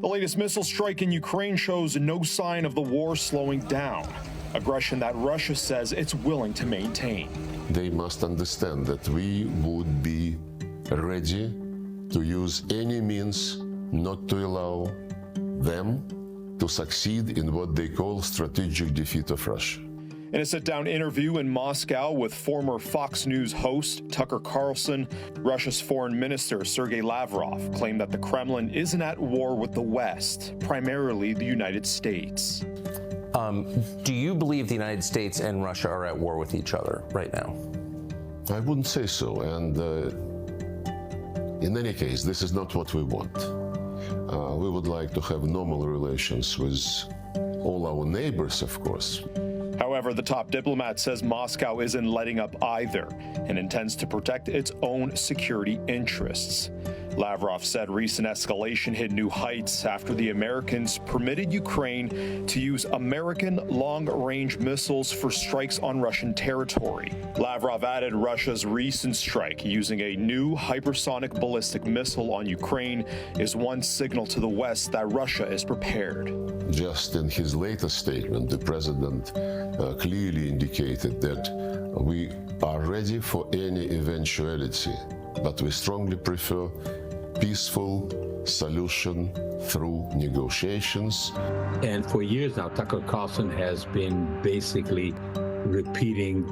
The latest missile strike in Ukraine shows no sign of the war slowing down, aggression that Russia says it's willing to maintain. They must understand that we would be ready to use any means not to allow them to succeed in what they call strategic defeat of Russia. In a sit-down interview in Moscow with former Fox News host Tucker Carlson, Russia's Foreign Minister Sergey Lavrov claimed that the Kremlin isn't at war with the West, primarily the United States. Do you believe the United States and Russia are at war with each other right now? I wouldn't say so, and in any case, this is not what we want. We would like to have normal relations with all our neighbors, of course. However, the top diplomat says Moscow isn't letting up either and intends to protect its own security interests. Lavrov said recent escalation hit new heights after the Americans permitted Ukraine to use American long-range missiles for strikes on Russian territory. Lavrov added Russia's recent strike using a new hypersonic ballistic missile on Ukraine is one signal to the West that Russia is prepared. Just in his latest statement, the president clearly indicated that we are ready for any eventuality, but we strongly prefer peaceful solution through negotiations. And for years now, Tucker Carlson has been basically repeating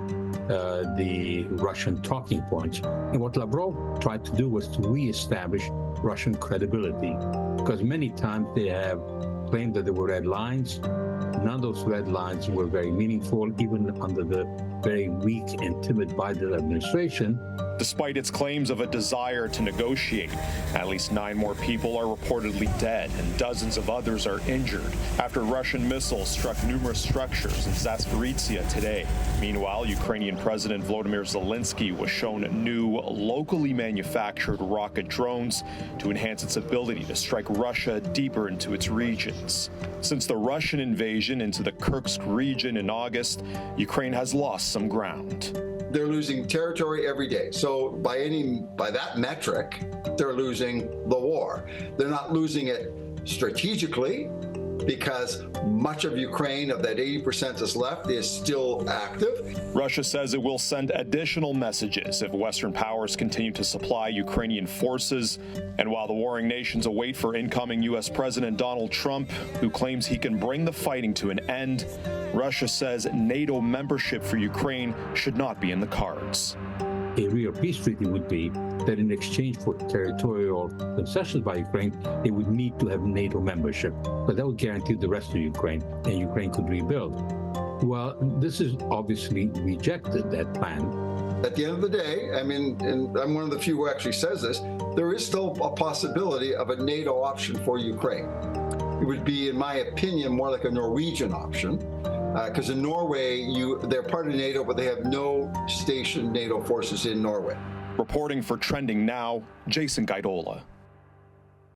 the Russian talking points. And what Lavrov tried to do was to reestablish Russian credibility, because many times they have claimed that there were red lines. None of those red lines were very meaningful, even under the very weak and timid Biden administration. Despite its claims of a desire to negotiate, at least 9 more people are reportedly dead and dozens of others are injured after Russian missiles struck numerous structures in Zaporizhzhia today. Meanwhile, Ukrainian President Volodymyr Zelensky was shown new, locally manufactured rocket drones to enhance its ability to strike Russia deeper into its regions. Since the Russian invasion into the Kursk region in August, Ukraine has lost some ground. They're losing territory every day. So by that metric, they're losing the war. They're not losing it strategically, because much of Ukraine, of that 80% that's left, is still active. Russia says it will send additional messages if Western powers continue to supply Ukrainian forces. And while the warring nations await for incoming U.S. President Donald Trump, who claims he can bring the fighting to an end, Russia says NATO membership for Ukraine should not be in the cards. A real peace treaty would be that in exchange for territorial concessions by Ukraine, they would need to have NATO membership. But that would guarantee the rest of Ukraine, and Ukraine could rebuild. Well, this is obviously rejected, that plan. At the end of the day, I mean, and I'm one of the few who actually says this, there is still a possibility of a NATO option for Ukraine. It would be, in my opinion, more like a Norwegian option. Because in Norway, they're part of NATO, but they have no stationed NATO forces in Norway. Reporting for Trending Now, Jason Guidola.